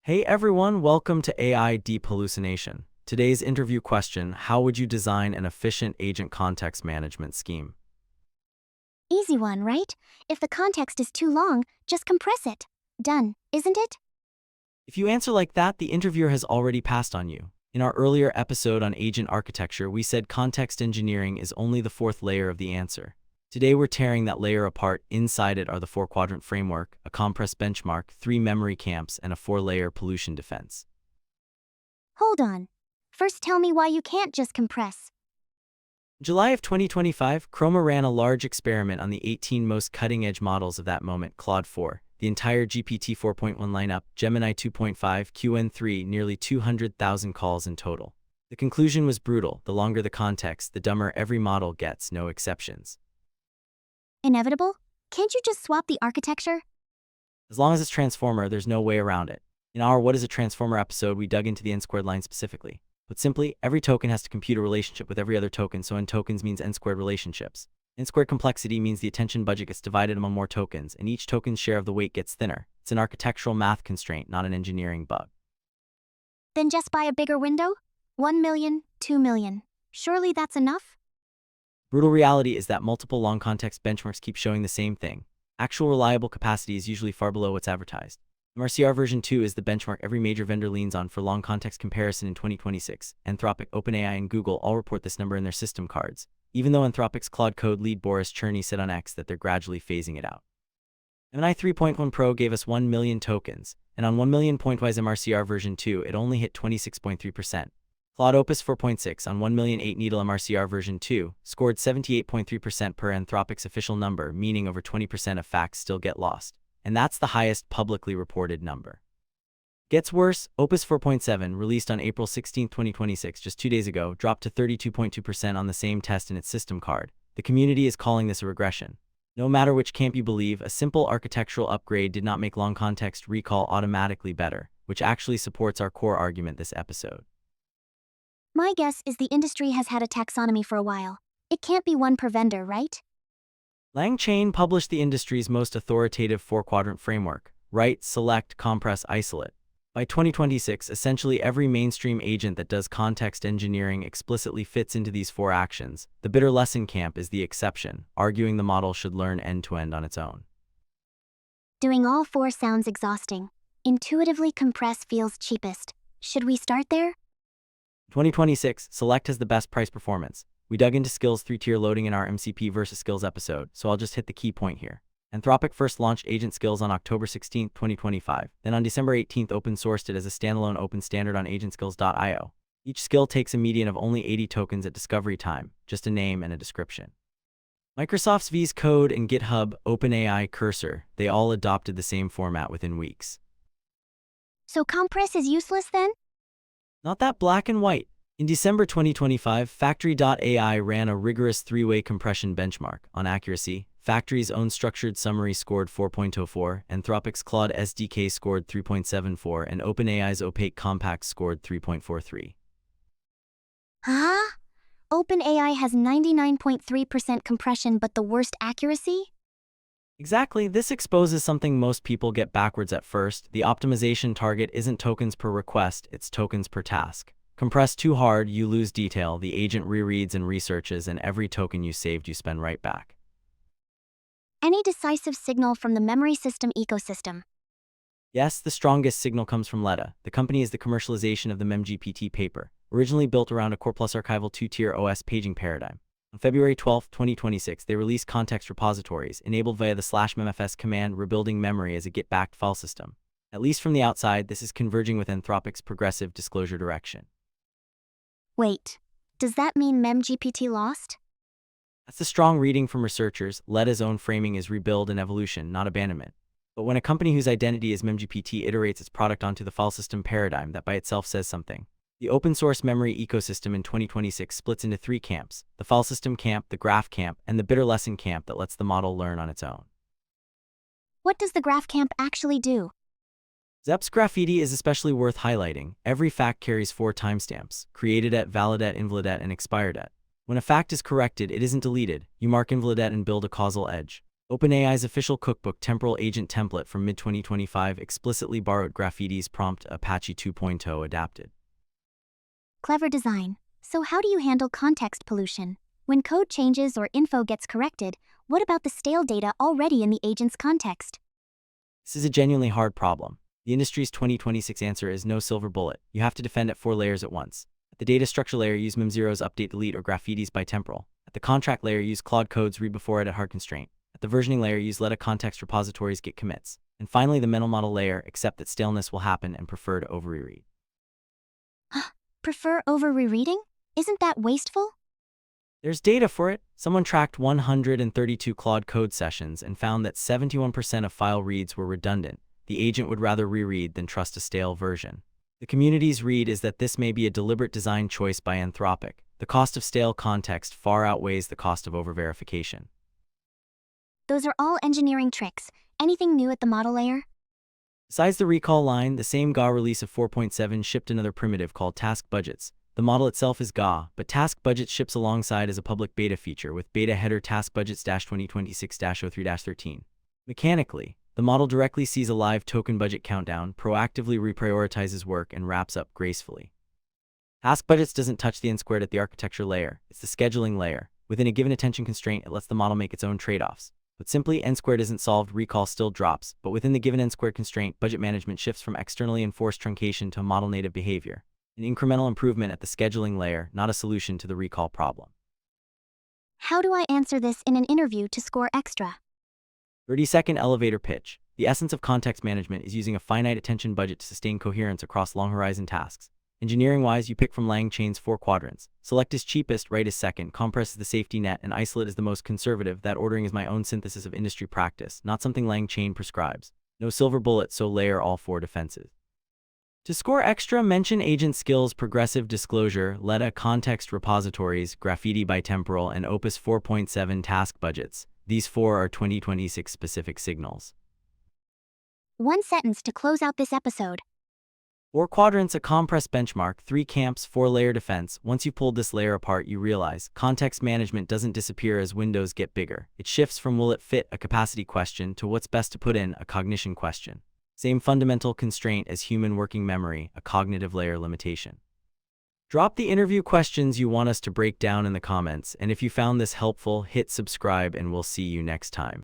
Hey everyone, welcome to AI Deep Hallucination. Today's interview question: how would you design an efficient agent context management scheme? Easy one, right? If the context is too long, just compress it. Done, isn't it? If you answer like that, the interviewer has already passed on you. In our earlier episode on agent architecture, we said context engineering is only the fourth layer of the answer. Today we're tearing that layer apart. Inside it are the four-quadrant framework, a compress benchmark, 3 memory camps, and a 4-layer pollution defense. Hold on. First tell me why you can't just compress. July of 2025, Chroma ran a large experiment on the 18 most cutting-edge models of that moment: Claude 4, the entire GPT 4.1 lineup, Gemini 2.5, QN3, nearly 200,000 calls in total. The conclusion was brutal: the longer the context, the dumber every model gets, no exceptions. Inevitable? Can't you just swap the architecture? As long as it's transformer, there's no way around it. In our What is a Transformer episode, we dug into the n-squared line specifically. Put simply, every token has to compute a relationship with every other token, so n tokens means n-squared relationships. N-squared complexity means the attention budget gets divided among more tokens, and each token's share of the weight gets thinner. It's an architectural math constraint, not an engineering bug. Then just buy a bigger window? 1 million, 2 million. Surely that's enough? Brutal reality is that multiple long context benchmarks keep showing the same thing. Actual reliable capacity is usually far below what's advertised. MRCR version 2 is the benchmark every major vendor leans on for long context comparison in 2026. Anthropic, OpenAI, and Google all report this number in their system cards, even though Anthropic's Claude Code lead Boris Cherny said on X that they're gradually phasing it out. Gemini 3.1 Pro gave us 1 million tokens, and on 1 million pointwise MRCR version 2 it only hit 26.3%. Claude Opus 4.6 on 1 million 8-needle MRCR version 2 scored 78.3% per Anthropic's official number, meaning over 20% of facts still get lost. And that's the highest publicly reported number. Gets worse: Opus 4.7, released on April 16, 2026, just 2 days ago, dropped to 32.2% on the same test in its system card. The community is calling this a regression. No matter which camp you believe, a simple architectural upgrade did not make long context recall automatically better, which actually supports our core argument this episode. My guess is the industry has had a taxonomy for a while. It can't be one per vendor, right? LangChain published the industry's most authoritative 4-quadrant framework: write, select, compress, isolate. By 2026, essentially every mainstream agent that does context engineering explicitly fits into these 4 actions. The bitter lesson camp is the exception, arguing the model should learn end-to-end on its own. Doing all 4 sounds exhausting. Intuitively compress feels cheapest. Should we start there? 2026, Select has the best price performance. We dug into skills 3-tier loading in our MCP versus skills episode, so I'll just hit the key point here. Anthropic first launched agent skills on October 16, 2025. Then on December 18, open sourced it as a standalone open standard on agentskills.io. Each skill takes a median of only 80 tokens at discovery time, just a name and a description. Microsoft's VS Code and GitHub, OpenAI, Cursor, they all adopted the same format within weeks. So compress is useless then? Not that black and white. In December 2025, Factory.ai ran a rigorous 3-way compression benchmark. On accuracy, Factory's own structured summary scored 4.04, Anthropic's Claude SDK scored 3.74, and OpenAI's opaque compact scored 3.43. Huh? OpenAI has 99.3% compression but the worst accuracy? Exactly, this exposes something most people get backwards at first. The optimization target isn't tokens per request, it's tokens per task. Compress too hard, you lose detail, the agent rereads and researches, and every token you saved you spend right back. Any decisive signal from the memory system ecosystem? Yes, the strongest signal comes from Letta. The company is the commercialization of the MEMGPT paper, originally built around a core plus archival 2-tier OS paging paradigm. On February 12, 2026, they released Context Repositories, enabled via the /memfs command, rebuilding memory as a Git-backed file system. At least from the outside, this is converging with Anthropic's progressive disclosure direction. Wait, does that mean MEMGPT lost? That's the strong reading from researchers. Letta's own framing is rebuild and evolution, not abandonment. But when a company whose identity is MEMGPT iterates its product onto the file system paradigm, that by itself says something. The open-source memory ecosystem in 2026 splits into 3 camps: the file system camp, the graph camp, and the bitter lesson camp that lets the model learn on its own. What does the graph camp actually do? Zep's Graphiti is especially worth highlighting. Every fact carries 4 timestamps: created at, valid at, invalid at, and expired at. When a fact is corrected, it isn't deleted. You mark invalid at and build a causal edge. OpenAI's official cookbook temporal agent template from mid-2025 explicitly borrowed Graphiti's prompt Apache 2.0 adapted. Clever design. So how do you handle context pollution? When code changes or info gets corrected, what about the stale data already in the agent's context? This is a genuinely hard problem. The industry's 2026 answer is no silver bullet. You have to defend at 4 layers at once. At the data structure layer, use MIM0's update delete or Graphiti's bitemporal. At the contract layer, use Claude Code's read before it at hard constraint. At the versioning layer, use Letta Context Repositories git commits. And finally, the mental model layer, accept that staleness will happen and prefer to over-reread. Prefer over rereading? Isn't that wasteful? There's data for it. Someone tracked 132 Claude Code sessions and found that 71% of file reads were redundant. The agent would rather reread than trust a stale version. The community's read is that this may be a deliberate design choice by Anthropic. The cost of stale context far outweighs the cost of over-verification. Those are all engineering tricks. Anything new at the model layer? Besides the recall line, the same GA release of 4.7 shipped another primitive called task budgets. The model itself is GA, but task budgets ships alongside as a public beta feature with beta header task budgets-2026-03-13. Mechanically, the model directly sees a live token budget countdown, proactively reprioritizes work, and wraps up gracefully. Task budgets doesn't touch the n-squared at the architecture layer, it's the scheduling layer. Within a given attention constraint, it lets the model make its own trade-offs. But simply n-squared isn't solved, recall still drops, but within the given n-squared constraint, budget management shifts from externally enforced truncation to model-native behavior. An incremental improvement at the scheduling layer, not a solution to the recall problem. How do I answer this in an interview to score extra? 30-second elevator pitch. The essence of context management is using a finite attention budget to sustain coherence across long-horizon tasks. Engineering-wise, you pick from LangChain's 4 quadrants. Select is cheapest, write is second, compress is the safety net, and isolate is the most conservative. That ordering is my own synthesis of industry practice, not something LangChain prescribes. No silver bullet, so layer all 4 defenses. To score extra, mention agent skills, progressive disclosure, Letta Context Repositories, Graphiti bitemporal, and Opus 4.7 task budgets. These 4 are 2026 specific signals. One sentence to close out this episode. 4 quadrants, a compressed benchmark, 3 camps, 4-layer defense. Once you've pulled this layer apart, you realize context management doesn't disappear as windows get bigger. It shifts from will it fit, a capacity question, to what's best to put in, a cognition question. Same fundamental constraint as human working memory, a cognitive layer limitation. Drop the interview questions you want us to break down in the comments, and if you found this helpful, hit subscribe and we'll see you next time.